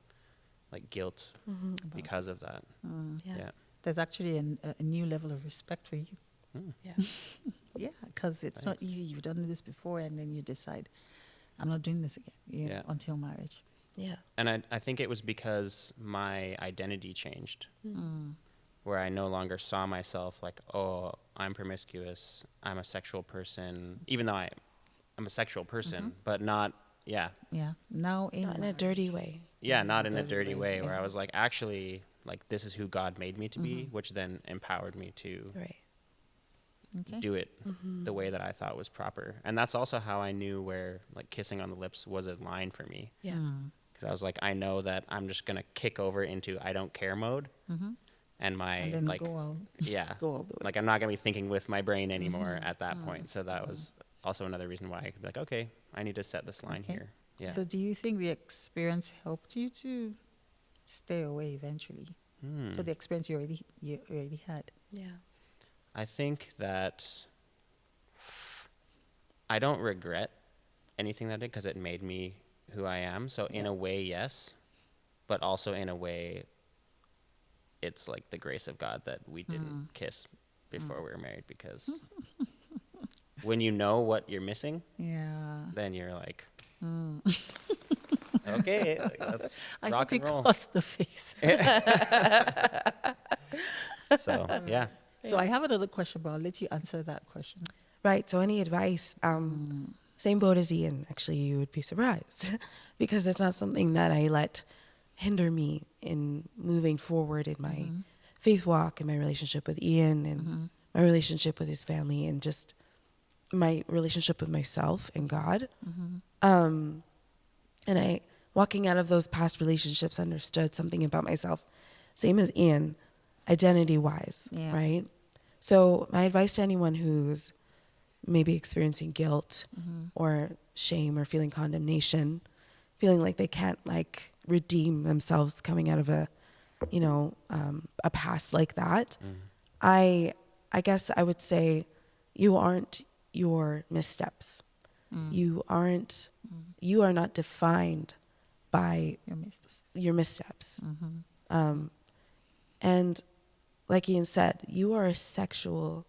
like guilt because of that. Yeah. There's actually a new level of respect for you. Yeah. Yeah, because it's not Thanks. easy. You've done this before, and then you decide, I'm not doing this again, you know, until marriage. Yeah. And I think it was because my identity changed, where I no longer saw myself like, oh, I'm promiscuous, I'm a sexual person, even though I'm a sexual person, but not, Yeah. Now in Not in a dirty way. not in a Dirty dirty way, way, where yeah. I was like, actually, like, this is who God made me to be, which then empowered me to Right. Okay. do it the way that I thought was proper. And that's also how I knew where, like, kissing on the lips was a line for me. Yeah. Because I was like, I know that I'm just going to kick over into I don't care mode. And my, And then like, go out. yeah, Go all the way. like, I'm not going to be thinking with my brain anymore at that point. So that was also another reason why I could be like, okay, I need to set this line Okay. here. Yeah. So do you think the experience helped you to stay away eventually? So the experience you already had. Yeah. I think that I don't regret anything that I did because it made me who I am. So in a way, yes, but also in a way, it's like the grace of God that we didn't kiss before we were married, because when you know what you're missing, Yeah. then you're like, okay, like, let's I rock hope and roll. across the face. So yeah. So I have another question, but I'll let you answer that question. Right. So any advice? Same boat as Ian. Actually, you would be surprised because it's not something that I let hinder me in moving forward in my faith walk and my relationship with Ian and my relationship with his family and just my relationship with myself and God. And I, walking out of those past relationships, understood something about myself, same as Ian, identity-wise, Yeah. right? So my advice to anyone who's maybe experiencing guilt or shame or feeling condemnation, feeling like they can't like redeem themselves coming out of a, you know, a past like that, I guess I would say you aren't your missteps. You are not defined by Your mistakes. your missteps. And like Ian said, you are a sexual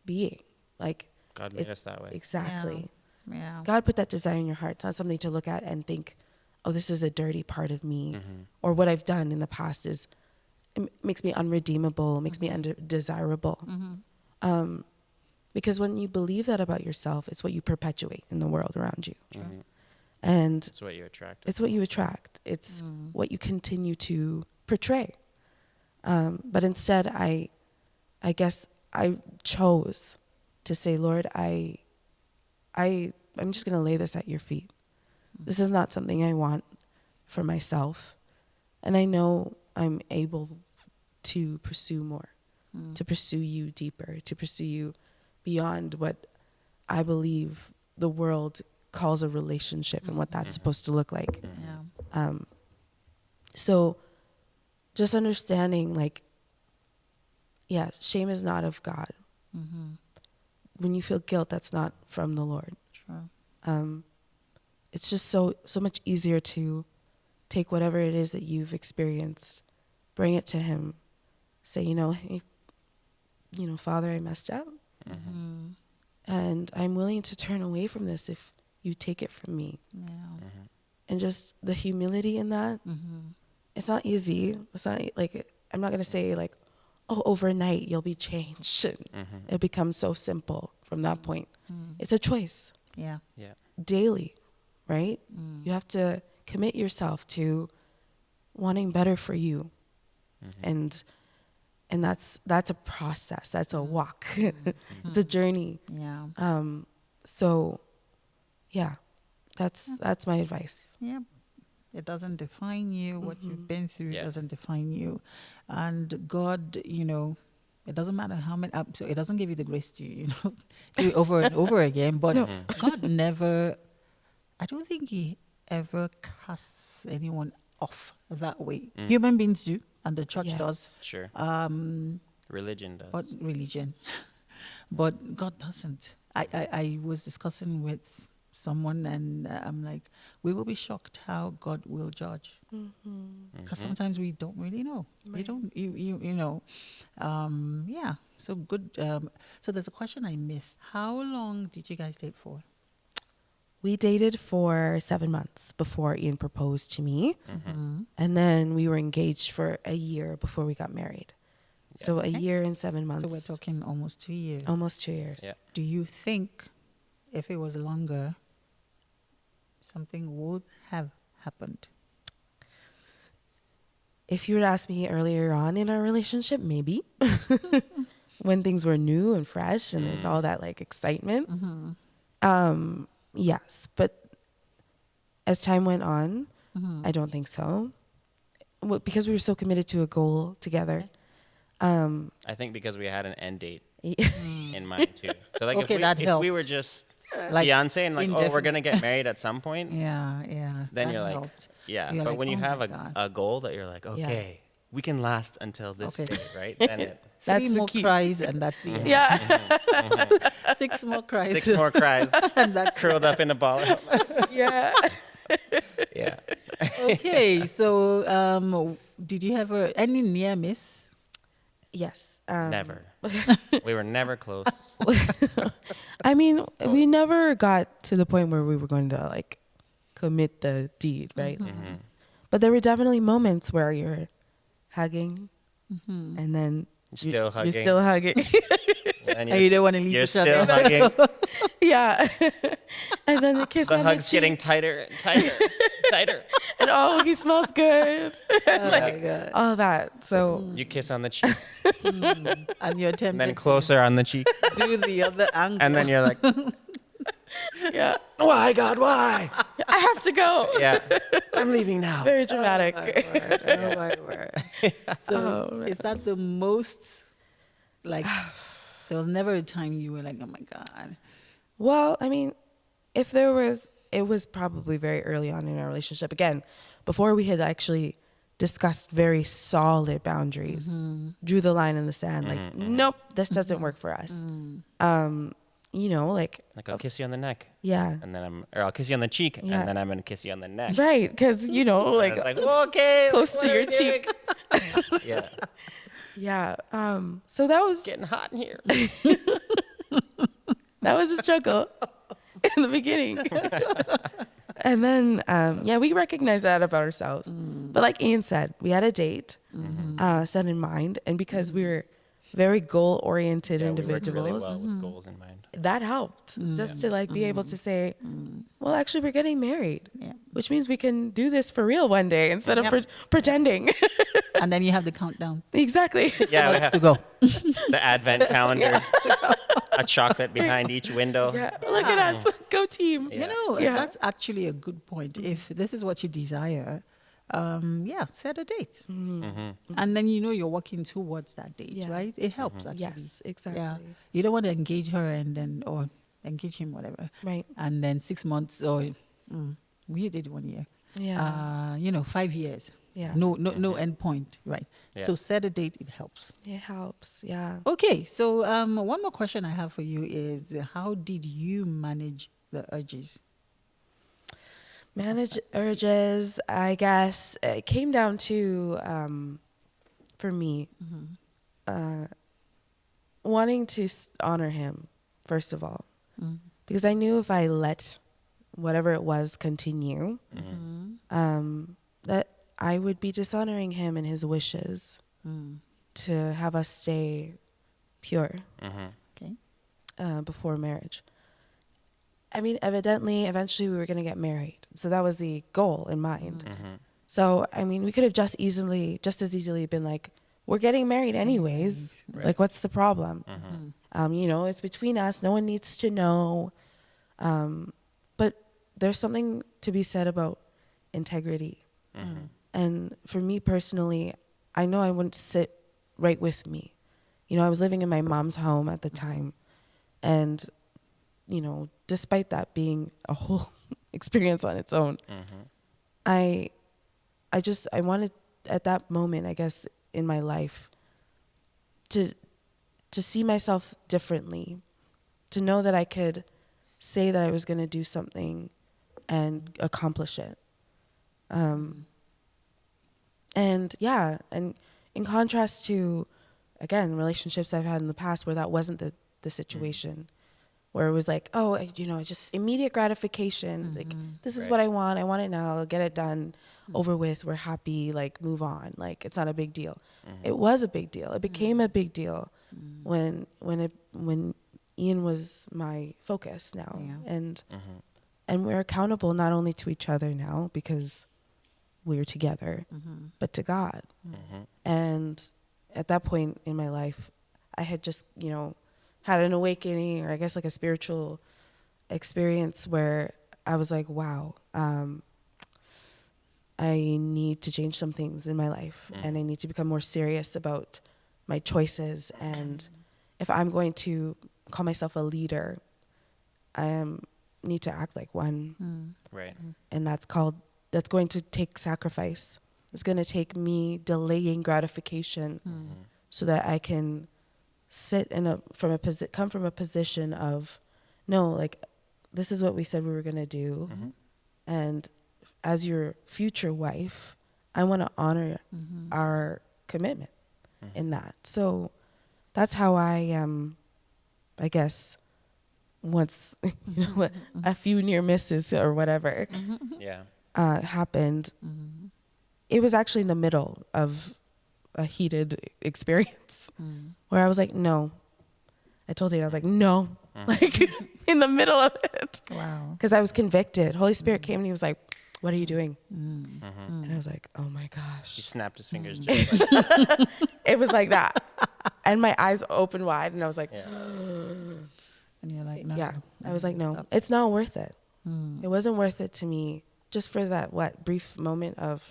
being. Like God made us that way. exactly. Yeah. God put that desire in your heart. It's not something to look at and think, oh, this is a dirty part of me, or what I've done in the past is it makes me unredeemable, makes me undesirable. Because when you believe that about yourself, it's what you perpetuate in the world around you. And That's what you attract. it's what you attract. It's what you continue to portray. But instead, I guess I chose to say, Lord, I'm just going to lay this at your feet. This is not something I want for myself. And I know I'm able to pursue more, to pursue you deeper, to pursue you beyond what I believe the world calls a relationship and what that's supposed to look like. Yeah. So just understanding, like, yeah, shame is not of God. When you feel guilt, that's not from the Lord. True. It's just so much easier to take whatever it is that you've experienced, bring it to Him, say, you know, hey, you know, Father, I messed up, and I'm willing to turn away from this if you take it from me. Yeah. And just the humility in that. It's not easy. It's not like, I'm not gonna say like, oh, overnight you'll be changed. It becomes so simple from that point. It's a choice. Yeah. Yeah. Daily, right? You have to commit yourself to wanting better for you. And that's a process. That's a walk. It's a journey. Yeah. So yeah, that's my advice. Yeah. It doesn't define you. What you've been through Yeah. doesn't define you. And God, you know, it doesn't matter how many, so it doesn't give you the grace to, you know, do it over and over again. But God never I don't think he ever casts anyone off that way. Human beings do, and the church Yes. does. Sure. Um, Religion does. but religion, but God doesn't. I was discussing with someone, and I'm like, we will be shocked how God will judge, because sometimes we don't really know. You Right. don't, you know, yeah. So good. So there's a question I missed. How long did you guys date for? We dated for 7 months before Ian proposed to me. Mm-hmm. And then we were engaged for a year before we got married. So a Okay. year and 7 months. So we're talking almost 2 years. Almost 2 years. Yeah. Do you think if it was longer, something would have happened? If you would ask me earlier on in our relationship, maybe. When things were new and fresh and there's all that like excitement. Yes. But as time went on, I don't think so. Because we were so committed to a goal together. I think because we had an end date in mind too. So like Okay, if that we were helped. just Like fiance and like, oh, we're indefinite. gonna get married at some point, Yeah. then that you're like, helped. yeah. You're But like, when you oh have my God. a goal that you're like, okay, we can last until this Okay. day, right? Then it, That's Three the more key. cries and that's the end. Yeah. 6 more cries. 6 more cries, and that's curled up in a ball. Yeah. Yeah. okay. So did you have any near miss? Yes. Never. We were never close. I mean, we never got to the point where we were going to like commit the deed, right? But there were definitely moments where you're hugging and then Still hugging. You're still hugging. And And you don't want to leave You're each still other. hugging. Yeah. And then the kiss The on hug's the getting cheek. tighter and tighter, tighter. And oh, he smells good. Oh my God. All that. So You kiss on the cheek, And you're tempted and then to closer on the cheek, do the other angle. and then you're like, yeah, why, God, why? I have to go. Yeah, I'm leaving now. Very dramatic. Oh my word. So Oh, man. is that the most, like, there was never a time you were like, oh my God. Well, I mean, if there was, it was probably very early on in our relationship. Again, before we had actually discussed very solid boundaries, drew the line in the sand. Like, nope, this doesn't work for us. You know, like I'll kiss you on the neck, yeah, and then I'll kiss you on the cheek, Yeah. and then I'm gonna kiss you on the neck. right, because you know, And like it's like, okay, close what to are your we doing? cheek. Yeah, Yeah. So that was getting hot in here. that was a struggle in the beginning. And then, yeah, we recognized that about ourselves. But like Ian said, we had a date set in mind. And because we were very goal-oriented Yeah, we worked individuals, really well with goals in mind. that helped. Just to like be able to say, well, actually, we're getting married. Yeah. Which means we can do this for real one day instead of Yep. pretending. And then you have the countdown. Exactly. Yeah, we Months have to go. the advent calendar, a chocolate behind each window. Yeah. Look at us. Go team. Yeah. You know, Yeah. that's actually a good point. If this is what you desire, yeah, set a date. And then you know you're working towards that date, Yeah. right? It helps actually. Yes, exactly. Yeah. You don't want to engage her and then, or engage him, whatever. Right. And then 6 months or we did 1 year. Yeah. You know, 5 years. Yeah. No end point, right? Yeah. So set a date, it helps. It helps. Yeah. Okay, so one more question I have for you is how did you manage the urges? Manage urges, I guess. It came down to, for me, wanting to honor him, first of all. Because I knew if I let whatever it was continue, that I would be dishonoring him and his wishes to have us stay pure Okay. before marriage. I mean, eventually we were going to get married. So that was the goal in mind. So, I mean, we could have just as easily been like, we're getting married anyways. Right. Like, what's the problem? You know, it's between us. No one needs to know. But there's something to be said about integrity. And for me personally, I know I wouldn't sit right with me. You know, I was living in my mom's home at the time. And, you know, despite that being a whole experience on its own. I wanted at that moment, I guess, in my life to see myself differently, to know that I could say that I was going to do something and accomplish it. And yeah, and in contrast to, again, relationships I've had in the past where that wasn't the situation, where it was like, oh, just immediate gratification. Like, this is what I want it now, I'll get it done, over with, we're happy, like, move on. Like, it's not a big deal. It was a big deal. It became a big deal when Ian was my focus now. And we're accountable not only to each other now because we're together, but to God. And at that point in my life, I had just, had an awakening, or I guess like a spiritual experience where I was like, wow, I need to change some things in my life, and I need to become more serious about my choices. And if I'm going to call myself a leader, I need to act like one. Right. And that's going to take sacrifice. It's going to take me delaying gratification so that I can come from a position of, no, like, this is what we said we were going to do. And as your future wife, I want to honor our commitment in that. So that's how I guess, once, a few near misses or whatever happened, it was actually in the middle of a heated experience where I was like, no. I told Ian, I was like, no, like, in the middle of it. Wow. Because I was convicted. Holy Spirit came and he was like, what are you doing? And I was like, oh my gosh. He snapped his fingers. It was like that. And my eyes opened wide and I was like, And you're like, no. yeah. I was like, no, it's not worth it. It wasn't worth it to me, just for that, brief moment of,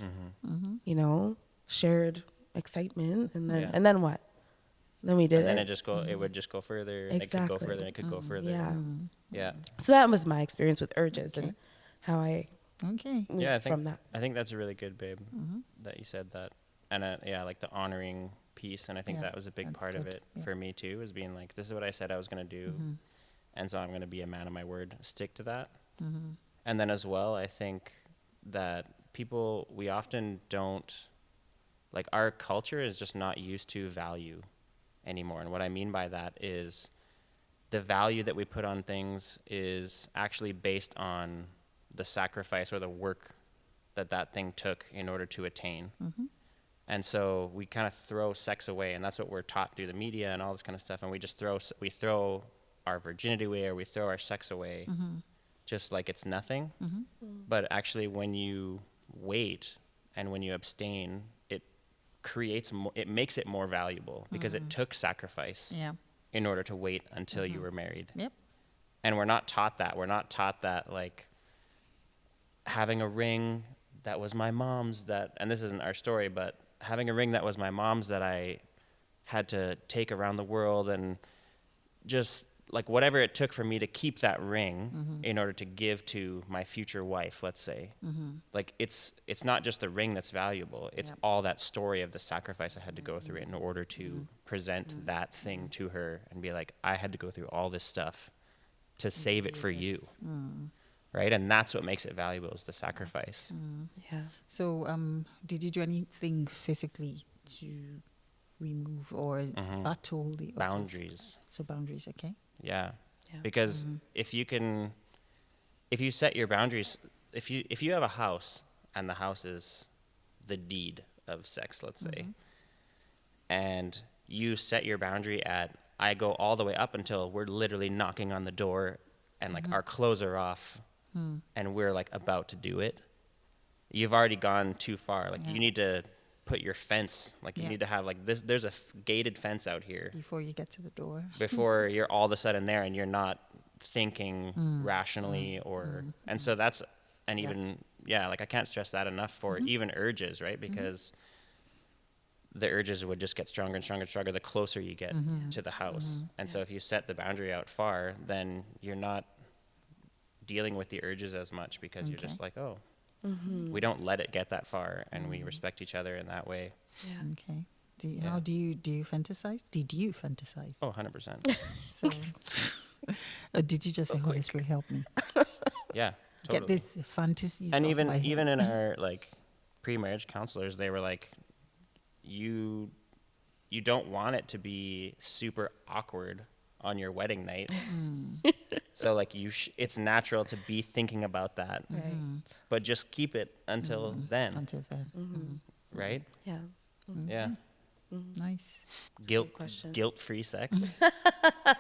shared excitement. And then what? Then we did and then it. it would just go further. Exactly. It could go further and it could go further. Yeah. Yeah. So that was my experience with urges and how I moved from that. I think that's really good, babe, that you said that. And like the honoring piece. And I think that was a big part of it for me too, is being like, this is what I said I was going to do. And so I'm going to be a man of my word, stick to that. And then as well, I think that we often don't, like, our culture is just not used to value anymore. And what I mean by that is the value that we put on things is actually based on the sacrifice or the work that thing took in order to attain. And so we kind of throw sex away, and that's what we're taught through the media and all this kind of stuff. And we just throw our virginity away, or we throw our sex away, just like it's nothing. But actually, when you wait and when you abstain, it makes it more valuable, because it took sacrifice in order to wait until you were married. And we're not taught that. We're not taught that, like, having a ring that was my mom's, and this isn't our story, but having a ring that was my mom's that I had to take around the world, and just like whatever it took for me to keep that ring in order to give to my future wife, let's say. Like, it's not just the ring that's valuable, it's all that story of the sacrifice I had to go through in order to present that thing to her, and be like, I had to go through all this stuff to save it for you. Right? And that's what makes it valuable, is the sacrifice. Yeah. So did you do anything physically to remove or battle the boundaries? So boundaries, okay. Yeah. Because if you set your boundaries, if you have a house and the house is the deed of sex, let's say, and you set your boundary at, I go all the way up until we're literally knocking on the door and like our clothes are off and we're like about to do it, you've already gone too far. Like you need to put your fence, like you need to have like this, there's a gated fence out here before you get to the door, before you're all of a sudden there and you're not thinking rationally and so that's, and even like I can't stress that enough for even urges, right? Because the urges would just get stronger and stronger and stronger the closer you get to the house. And so if you set the boundary out far, then you're not dealing with the urges as much because you're just like, oh, Mm-hmm. we don't let it get that far, and we respect each other in that way. Yeah. Okay. Yeah. How do you fantasize? Did you fantasize? Oh, 100%. So, or did you just say, Holy Spirit, help me Yeah, get totally. this fantasies? And off my head? even in our like pre-marriage counselors, they were like, you don't want it to be super awkward on your wedding night. So like it's natural to be thinking about that, Right. but just keep it until then, Until then, right? Yeah. Yeah. nice. question. Guilt-free sex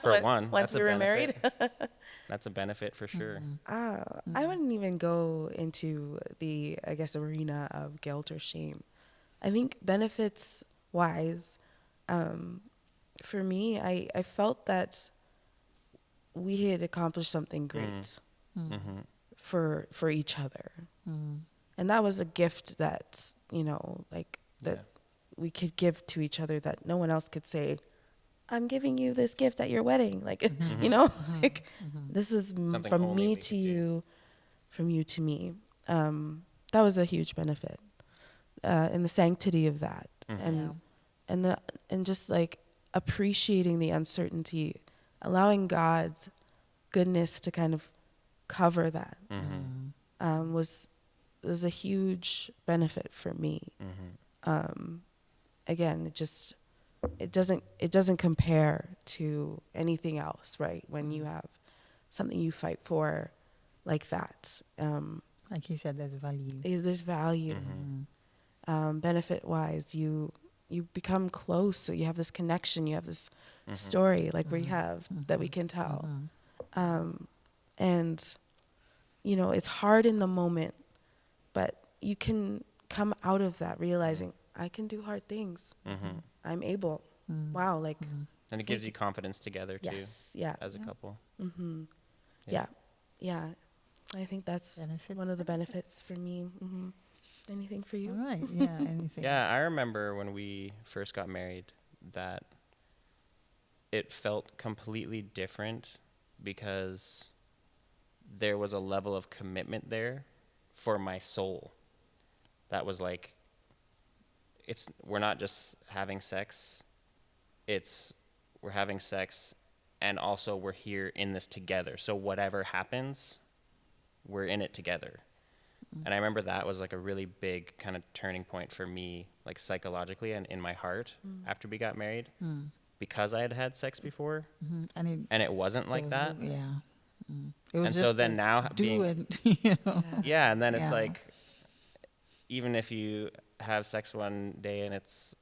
for one. Once that's a we were married. benefit. That's a benefit for sure. I wouldn't even go into the, I guess, arena of guilt or shame. I think benefits wise, for me, I felt that we had accomplished something great for each other. And that was a gift that, that we could give to each other that no one else could say, I'm giving you this gift at your wedding. Like, this is Something from only me we to could do. you, from you to me. That was a huge benefit, in the sanctity of that. And just like appreciating the uncertainty, allowing God's goodness to kind of cover that, was a huge benefit for me. Again, it doesn't compare to anything else, right? When you have something you fight for like that, Like he said, there's value. there's value. Benefit wise, you become close, so you have this connection, you have this story like we have that we can tell. And it's hard in the moment, but you can come out of that realizing I can do hard things. I'm able. Wow, like And it gives you confidence together too, yes, yeah, as a couple. yeah. I think that's Benefits. one of the benefits for me. Anything for you? All right. Yeah. Anything. Yeah, I remember when we first got married that it felt completely different because there was a level of commitment there for my soul that was like, we're not just having sex, we're having sex and also we're here in this together. So whatever happens, we're in it together. And I remember that was like a really big kind of turning point for me, like psychologically and in my heart after we got married, because I had had sex before, And it wasn't like that. Yeah. It was And so just then a now do being, it, yeah, and then it's Yeah. like, even if you have sex one day and it's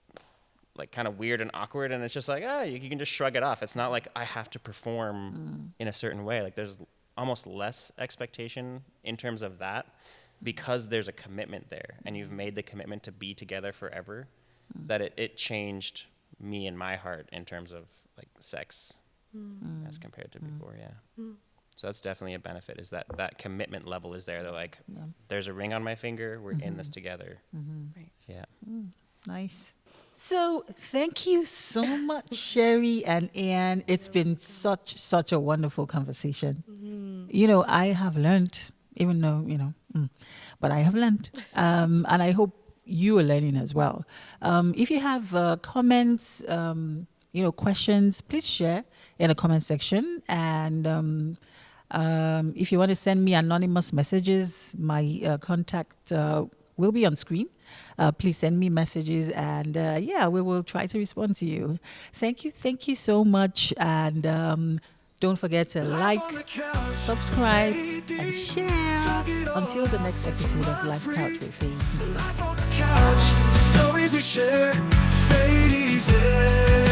like kind of weird and awkward and it's just like, you can just shrug it off. It's not like I have to perform in a certain way. Like there's almost less expectation in terms of that because there's a commitment there and you've made the commitment to be together forever, that it changed me and my heart in terms of like sex as compared to before. Yeah. So that's definitely a benefit, is that commitment level is there. They're like, there's a ring on my finger. We're in this together. Right. Yeah. Nice. So thank you so much, Sherry and Anne. It's been such a wonderful conversation. I have learned, even though, but I have learned. And I hope you are learning as well. If you have comments, questions, please share in the comment section. And if you want to send me anonymous messages, my contact will be on screen. Please send me messages and we will try to respond to you. Thank you so much. And don't forget to like, subscribe, and share. Until the next episode of Life Couch with Feyi Dee. Life on the couch, stories we share, Feyi Dee's there.